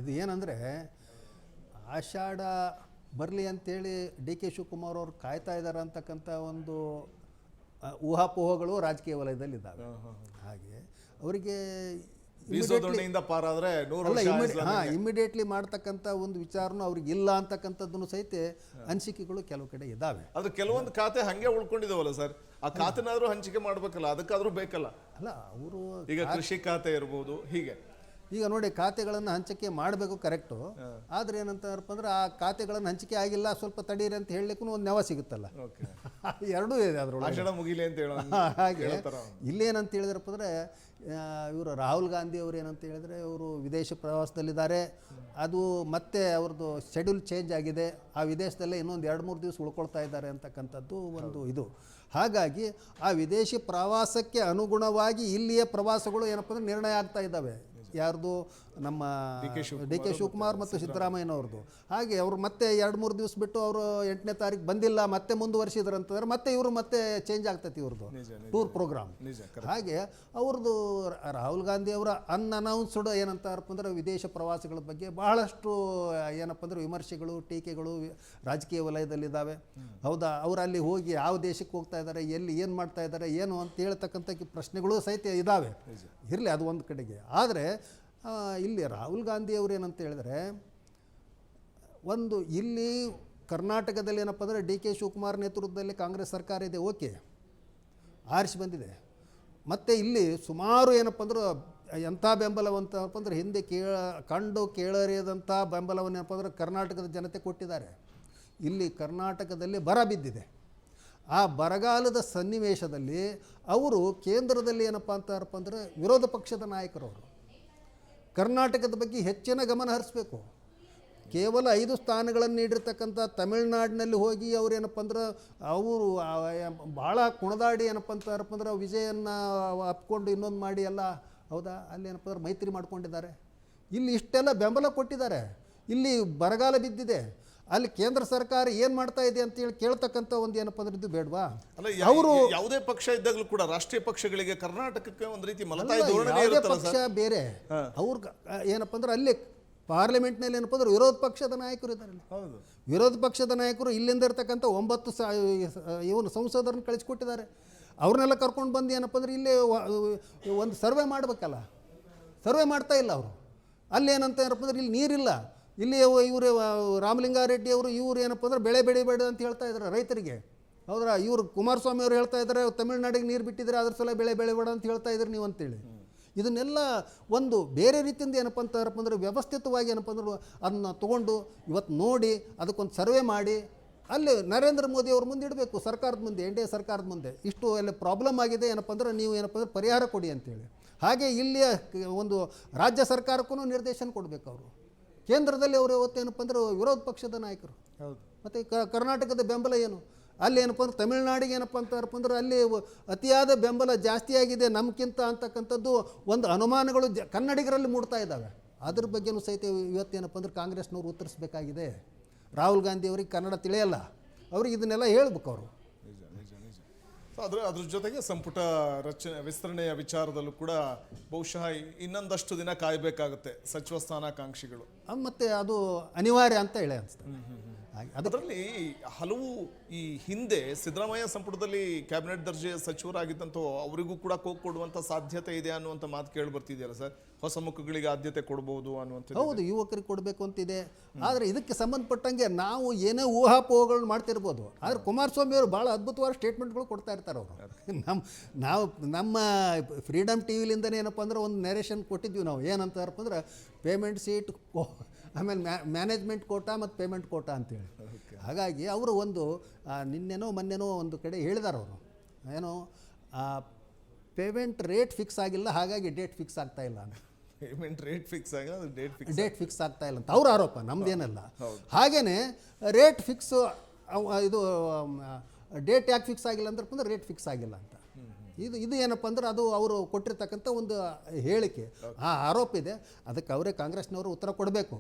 ಇದು ಏನಂದರೆ ಆಷಾಢ ಬರಲಿ ಅಂತೇಳಿ ಡಿ ಕೆ ಶಿವಕುಮಾರ್ ಅವರು ಕಾಯ್ತಾ ಇದ್ದಾರೆ ಅಂತಕ್ಕಂಥ ಒಂದು ಊಹಾಪೋಹಗಳು ರಾಜಕೀಯ ವಲಯದಲ್ಲಿದ್ದಾವೆ. ಹಾಗೆ ಅವರಿಗೆ ಬೀಸೋದೊಣ್ಣೆಯಿಂದ ಪಾರಾದ್ರೆ 100 ವರ್ಷ ಇಮಿಡಿಯೇಟ್ಲಿ ಮಾಡ್ತಕ್ಕಂಥ ಒಂದು ವಿಚಾರನೂ ಅವ್ರಿಗೆ ಇಲ್ಲ ಅಂತಕ್ಕಂಥದ್ದನ್ನು ಸಹಿತ ಅನಿಸಿಕೆಗಳು ಕೆಲವು ಕಡೆ ಇದ್ದಾವೆ. ಅದು ಕೆಲವೊಂದು ಖಾತೆ ಹಂಗೆ ಉಳ್ಕೊಂಡಿದಾವಲ್ಲ ಸರ್, ಆ ಖಾತೆನಾದ್ರೂ ಹಂಚಿಕೆ ಮಾಡ್ಬೇಕಲ್ಲ, ಅದಕ್ಕಾದ್ರೂ ಬೇಕಲ್ಲ. ಅಲ್ಲ ಅವರು ಈಗ ಕೃಷಿ ಖಾತೆ ಇರ್ಬೋದು, ಹೀಗೆ ಈಗ ನೋಡಿ ಖಾತೆಗಳನ್ನು ಹಂಚಿಕೆ ಮಾಡಬೇಕು ಕರೆಕ್ಟು, ಆದರೆ ಏನಂತಾರಪ್ಪ ಅಂದ್ರೆ ಆ ಖಾತೆಗಳನ್ನು ಹಂಚಿಕೆ ಆಗಿಲ್ಲ ಸ್ವಲ್ಪ ತಡೀರಿ ಅಂತ ಹೇಳಲಿಕ್ಕೂ ಒಂದು ನೆವ ಸಿಗುತ್ತಲ್ಲ, ಎರಡೂ ಇದೆ ಅದರೊಳಗೆ ಮುಗಿಲಿ ಅಂತ ಹೇಳೋ ಹಾಗೆ. ಇಲ್ಲೇನಂತ ಹೇಳಿದ್ರಪ್ಪ ಅಂದರೆ ಇವರು ರಾಹುಲ್ ಗಾಂಧಿ ಅವರು ಏನಂತ ಹೇಳಿದ್ರೆ ಅವರು ವಿದೇಶ ಪ್ರವಾಸದಲ್ಲಿದ್ದಾರೆ, ಅದು ಮತ್ತೆ ಅವ್ರದ್ದು ಶೆಡ್ಯೂಲ್ ಚೇಂಜ್ ಆಗಿದೆ, ಆ ವಿದೇಶದಲ್ಲೇ ಇನ್ನೊಂದು 2-3 ದಿವಸ ಉಳ್ಕೊಳ್ತಾ ಇದ್ದಾರೆ ಅಂತಕ್ಕಂಥದ್ದು ಒಂದು ಇದು. ಹಾಗಾಗಿ ಆ ವಿದೇಶಿ ಪ್ರವಾಸಕ್ಕೆ ಅನುಗುಣವಾಗಿ ಇಲ್ಲಿಯ ಪ್ರವಾಸಗಳು ಏನಪ್ಪ ಅಂದರೆ ನಿರ್ಣಯ ಆಗ್ತಾ ಇದ್ದಾವೆ. ಯಾರ್ದು ನಮ್ಮ ಡಿ ಕೆ ಶಿವಕುಮಾರ್ ಮತ್ತು ಸಿದ್ದರಾಮಯ್ಯನವ್ರದ್ದು. ಹಾಗೆ ಅವರು ಮತ್ತೆ 2-3 ದಿವಸ ಬಿಟ್ಟು ಅವರು 8ನೇ ತಾರೀಕು ಬಂದಿಲ್ಲ, ಮತ್ತೆ ಮುಂದುವರಿಸಿದ್ರು ಅಂತಂದ್ರೆ ಮತ್ತೆ ಇವರು ಮತ್ತೆ ಚೇಂಜ್ ಆಗ್ತೈತಿ ಇವ್ರದ್ದು ಟೂರ್ ಪ್ರೋಗ್ರಾಮ್. ಹಾಗೆ ಅವ್ರದ್ದು ರಾಹುಲ್ ಗಾಂಧಿ ಅವರ ಅನ್ಅನೌನ್ಸ್ಡ್ ಏನಂತಾರಪ್ಪ ಅಂದ್ರೆ ವಿದೇಶ ಪ್ರವಾಸಗಳ ಬಗ್ಗೆ ಬಹಳಷ್ಟು ಏನಪ್ಪ ಅಂದ್ರೆ ವಿಮರ್ಶೆಗಳು ಟೀಕೆಗಳು ರಾಜಕೀಯ ವಲಯದಲ್ಲಿದ್ದಾವೆ. ಹೌದಾ, ಅವರು ಅಲ್ಲಿ ಹೋಗಿ ಯಾವ ದೇಶಕ್ಕೆ ಹೋಗ್ತಾ ಇದ್ದಾರೆ, ಎಲ್ಲಿ ಏನು ಮಾಡ್ತಾ ಇದ್ದಾರೆ, ಏನು ಅಂತ ಹೇಳ್ತಕ್ಕಂಥ ಪ್ರಶ್ನೆಗಳು ಸಹಿತ ಇದ್ದಾವೆ. ಇರಲಿ ಅದು ಒಂದು ಕಡೆಗೆ. ಆದರೆ ಇಲ್ಲಿ ರಾಹುಲ್ ಗಾಂಧಿ ಅವರು ಏನಂತ ಹೇಳಿದ್ರೆ, ಒಂದು ಇಲ್ಲಿ ಕರ್ನಾಟಕದಲ್ಲಿ ಏನಪ್ಪ ಅಂದರೆ ಡಿ ಕೆ ಶಿವಕುಮಾರ್ ನೇತೃತ್ವದಲ್ಲಿ ಕಾಂಗ್ರೆಸ್ ಸರ್ಕಾರ ಇದೆ, ಓಕೆ, ಆರಿಸಿ ಬಂದಿದೆ. ಮತ್ತು ಇಲ್ಲಿ ಸುಮಾರು ಏನಪ್ಪ ಅಂದ್ರೆ ಎಂಥ ಬೆಂಬಲವಂತಪ್ಪ ಅಂದ್ರೆ ಹಿಂದೆ ಕಂಡು ಕೇಳರಿಯದಂಥ ಬೆಂಬಲವನ್ನು ಏನಪ್ಪ ಅಂದ್ರೆ ಕರ್ನಾಟಕದ ಜನತೆ ಕೊಟ್ಟಿದ್ದಾರೆ. ಇಲ್ಲಿ ಕರ್ನಾಟಕದಲ್ಲಿ ಬರ ಬಿದ್ದಿದೆ. ಆ ಬರಗಾಲದ ಸನ್ನಿವೇಶದಲ್ಲಿ ಅವರು ಕೇಂದ್ರದಲ್ಲಿ ಏನಪ್ಪ ಅಂತಾರಪ್ಪ ಅಂದರೆ ವಿರೋಧ ಪಕ್ಷದ ನಾಯಕರವರು ಕರ್ನಾಟಕದ ಬಗ್ಗೆ ಹೆಚ್ಚಿನ ಗಮನ ಹರಿಸಬೇಕು. ಕೇವಲ 5 ಸ್ಥಾನಗಳನ್ನು ನೀಡಿರ್ತಕ್ಕಂಥ ತಮಿಳುನಾಡಿನಲ್ಲಿ ಹೋಗಿ ಅವ್ರು ಏನಪ್ಪ ಅಂದ್ರೆ ಅವರು ಭಾಳ ಕುಣದಾಡಿ ಏನಪ್ಪ ಅಂತಾರಪ್ಪ ಅಂದ್ರೆ ವಿಜಯನ್ನ ಅಪ್ಕೊಂಡು ಇನ್ನೊಂದು ಮಾಡಿ ಎಲ್ಲ, ಹೌದಾ, ಅಲ್ಲಿ ಏನಪ್ಪ ಅಂದ್ರೆ ಮೈತ್ರಿ ಮಾಡ್ಕೊಂಡಿದ್ದಾರೆ. ಇಲ್ಲಿ ಇಷ್ಟೆಲ್ಲ ಬೆಂಬಲ ಕೊಟ್ಟಿದ್ದಾರೆ. ಇಲ್ಲಿ ಬರಗಾಲ ಬಿದ್ದಿದೆ, ಅಲ್ಲಿ ಕೇಂದ್ರ ಸರ್ಕಾರ ಏನು ಮಾಡ್ತಾ ಇದೆ ಅಂತೇಳಿ ಕೇಳ್ತಕ್ಕಂಥ ಒಂದು ಏನಪ್ಪ ಅಂದ್ರೆ ಇದು ಬೇಡವಾ? ಅವರು ಯಾವುದೇ ಪಕ್ಷ ಇದ್ದಾಗಲೂ ಕೂಡ ರಾಷ್ಟ್ರೀಯ ಪಕ್ಷಗಳಿಗೆ ಕರ್ನಾಟಕಕ್ಕೆ ಒಂದು ರೀತಿ ಮಲತಾಯಿ ಧೋರಣೆ ಇರುತ್ತಲ್ಲ ಪಕ್ಷ ಬೇರೆ. ಅವ್ರು ಏನಪ್ಪ ಅಂದ್ರೆ ಅಲ್ಲಿ ಪಾರ್ಲಿಮೆಂಟ್ನಲ್ಲಿ ಏನಪ್ಪ ಅಂದ್ರೆ ವಿರೋಧ ಪಕ್ಷದ ನಾಯಕರು ಇದ್ದಾರೆ. ವಿರೋಧ ಪಕ್ಷದ ನಾಯಕರು ಇಲ್ಲಿಂದ ಇರ್ತಕ್ಕಂಥ 9 ಸಂಸದರನ್ನು ಕಳಿಸ್ಕೊಟ್ಟಿದ್ದಾರೆ. ಅವ್ರನ್ನೆಲ್ಲ ಕರ್ಕೊಂಡು ಬಂದು ಏನಪ್ಪ ಅಂದ್ರೆ ಇಲ್ಲಿ ಒಂದು ಸರ್ವೆ ಮಾಡಬೇಕಲ್ಲ, ಸರ್ವೆ ಮಾಡ್ತಾ ಇಲ್ಲ ಅವರು. ಅಲ್ಲಿ ಏನಂತ ಏನಪ್ಪ ಅಂದ್ರೆ ಇಲ್ಲಿ ನೀರಿಲ್ಲ, ಇಲ್ಲಿ ಇವರು ರಾಮಲಿಂಗಾರೆಡ್ಡಿ ಅವರು ಇವರು ಏನಪ್ಪ ಅಂದ್ರೆ ಬೆಳೆ ಬೆಳಿಬೇಡ ಅಂತ ಹೇಳ್ತಾ ಇದ್ದಾರೆ ರೈತರಿಗೆ. ಹೌದ್ರಾ, ಇವರು ಕುಮಾರಸ್ವಾಮಿ ಅವರು ಹೇಳ್ತಾ ಇದ್ದಾರೆ ತಮಿಳ್ನಾಡಿಗೆ ನೀರು ಬಿಟ್ಟಿದ್ರೆ ಅದ್ರ ಸಲ ಬೆಳೆ ಬೆಳಿಬೇಡ ಅಂತ ಹೇಳ್ತಾ ಇದ್ರಿ ನೀವು ಅಂತೇಳಿ. ಇದನ್ನೆಲ್ಲ ಒಂದು ಬೇರೆ ರೀತಿಯಿಂದ ಏನಪ್ಪ ಅಂತಾರಪ್ಪ ಅಂದ್ರೆ ವ್ಯವಸ್ಥಿತವಾಗಿ ಏನಪ್ಪ ಅಂದ್ರೆ ಅದನ್ನ ತೊಗೊಂಡು ಇವತ್ತು ನೋಡಿ ಅದಕ್ಕೊಂದು ಸರ್ವೆ ಮಾಡಿ ಅಲ್ಲಿ ನರೇಂದ್ರ ಮೋದಿ ಅವ್ರ ಮುಂದೆ ಇಡಬೇಕು, ಸರ್ಕಾರದ ಮುಂದೆ, NDA ಸರ್ಕಾರದ ಮುಂದೆ. ಇಷ್ಟು ಅಲ್ಲಿ ಪ್ರಾಬ್ಲಮ್ ಆಗಿದೆ ಏನಪ್ಪ ಅಂದ್ರೆ ನೀವು ಏನಪ್ಪ ಅಂದ್ರೆ ಪರಿಹಾರ ಕೊಡಿ ಅಂತೇಳಿ. ಹಾಗೆ ಇಲ್ಲಿಯ ಒಂದು ರಾಜ್ಯ ಸರ್ಕಾರಕ್ಕೂ ನಿರ್ದೇಶನ ಕೊಡಬೇಕು ಅವರು. ಕೇಂದ್ರದಲ್ಲಿ ಅವರು ಇವತ್ತೇನಪ್ಪ ಅಂದ್ರೆ ವಿರೋಧ ಪಕ್ಷದ ನಾಯಕರು. ಮತ್ತು ಕರ್ನಾಟಕದ ಬೆಂಬಲ ಏನು? ಅಲ್ಲಿ ಏನಪ್ಪ ಅಂದ್ರೆ ತಮಿಳ್ನಾಡಿಗೆ ಏನಪ್ಪ ಅಂತಾರಪ್ಪ ಅಂದ್ರೆ ಅಲ್ಲಿ ಅತಿಯಾದ ಬೆಂಬಲ ಜಾಸ್ತಿ ಆಗಿದೆ ನಮ್ಗಿಂತ ಅಂತಕ್ಕಂಥದ್ದು ಒಂದು ಅನುಮಾನಗಳು ಕನ್ನಡಿಗರಲ್ಲಿ ಮೂಡ್ತಾ ಇದ್ದಾವೆ. ಅದ್ರ ಬಗ್ಗೆನೂ ಸಹಿತ ಇವತ್ತೇನಪ್ಪ ಅಂದ್ರೆ ಕಾಂಗ್ರೆಸ್ನವ್ರು ಉತ್ತರಿಸಬೇಕಾಗಿದೆ. ರಾಹುಲ್ ಗಾಂಧಿ ಅವ್ರಿಗೆ ಕನ್ನಡ ತಿಳಿಯಲ್ಲ, ಅವ್ರಿಗೆ ಇದನ್ನೆಲ್ಲ ಹೇಳ್ಬೇಕು ಅವರು. ಅದ್ರ ಜೊತೆಗೆ ಸಂಪುಟ ವಿಸ್ತರಣೆಯ ವಿಚಾರದಲ್ಲೂ ಕೂಡ ಬಹುಶಃ ಇನ್ನೊಂದಷ್ಟು ದಿನ ಕಾಯಬೇಕಾಗುತ್ತೆ ಸಚಿವ ಸ್ಥಾನಾಕಾಂಕ್ಷಿಗಳು. ಮತ್ತೆ ಅದು ಅನಿವಾರ್ಯ ಅಂತ ಹೇಳಿ ಅನಿಸ್ತದೆ. ಅದರಲ್ಲಿ ಹಲವು ಈ ಹಿಂದೆ ಸಿದ್ದರಾಮಯ್ಯ ಸಂಪುಟದಲ್ಲಿ ಕ್ಯಾಬಿನೆಟ್ ದರ್ಜೆಯ ಸಚಿವರಾಗಿದ್ದಂಥ ಅವರಿಗೂ ಕೂಡ ಕೊಡುವಂಥ ಸಾಧ್ಯತೆ ಇದೆ ಅನ್ನುವಂಥ ಮಾತು ಕೇಳಿ ಬರ್ತಿದೆಯಲ್ಲ ಸರ್, ಹೊಸ ಮುಖಗಳಿಗೆ ಆದ್ಯತೆ ಕೊಡಬಹುದು ಅನ್ನುವಂಥದ್ದು. ಹೌದು, ಯುವಕರಿಗೆ ಕೊಡಬೇಕು ಅಂತಿದೆ. ಆದರೆ ಇದಕ್ಕೆ ಸಂಬಂಧಪಟ್ಟಂಗೆ ನಾವು ಏನೇ ಊಹಾಪೋಹಗಳನ್ನ ಮಾಡ್ತಿರ್ಬೋದು, ಆದರೆ ಕುಮಾರಸ್ವಾಮಿ ಅವರು ಭಾಳ ಅದ್ಭುತವಾದ ಸ್ಟೇಟ್ಮೆಂಟ್ಗಳು ಕೊಡ್ತಾ ಇರ್ತಾರೆ ಅವರು. ನಮ್ಮ ಫ್ರೀಡಮ್ ಟಿ ವಿಲಿಂದನೇ ಏನಪ್ಪ ಅಂದ್ರೆ ಒಂದು ನೆರೇಷನ್ ಕೊಟ್ಟಿದ್ವಿ ನಾವು. ಏನಂತಾರಪ್ಪ ಅಂದ್ರೆ ಪೇಮೆಂಟ್ ಸೀಟ್, ಆಮೇಲೆ ಮ್ಯಾನೇಜ್ಮೆಂಟ್ ಕೋಟಾ ಮತ್ತು ಪೇಮೆಂಟ್ ಕೋಟಾ ಅಂತೇಳಿ. ಹಾಗಾಗಿ ಅವರು ಒಂದು ನಿನ್ನೆನೋ ಮೊನ್ನೆನೋ ಒಂದು ಕಡೆ ಹೇಳಿದಾರೆ ಅವರು, ಏನೋ ಪೇಮೆಂಟ್ ರೇಟ್ ಫಿಕ್ಸ್ ಆಗಿಲ್ಲ, ಹಾಗಾಗಿ ಡೇಟ್ ಫಿಕ್ಸ್ ಆಗ್ತಾ ಇಲ್ಲ ಅಂತ. ಪೇಮೆಂಟ್ ರೇಟ್ ಫಿಕ್ಸ್ ಆಗಿಲ್ಲ, ಡೇಟ್ ಫಿಕ್ಸ್ ಆಗ್ತಾ ಇಲ್ಲ ಅಂತ ಅವ್ರ ಆರೋಪ, ನಮ್ದೇನಲ್ಲ. ಹಾಗೇನೆ ರೇಟ್ ಫಿಕ್ಸ್, ಇದು ಡೇಟ್ ಯಾಕೆ ಫಿಕ್ಸ್ ಆಗಿಲ್ಲ ಅಂದ್ರಪ್ಪ ಅಂದ್ರೆ ರೇಟ್ ಫಿಕ್ಸ್ ಆಗಿಲ್ಲ ಅಂತ. ಇದು ಏನಪ್ಪ ಅಂದ್ರೆ ಅದು ಅವರು ಕೊಟ್ಟಿರ್ತಕ್ಕಂಥ ಒಂದು ಹೇಳಿಕೆ, ಆ ಆರೋಪ ಇದೆ. ಅದಕ್ಕೆ ಅವರೇ ಕಾಂಗ್ರೆಸ್ನವರು ಉತ್ತರ ಕೊಡಬೇಕು.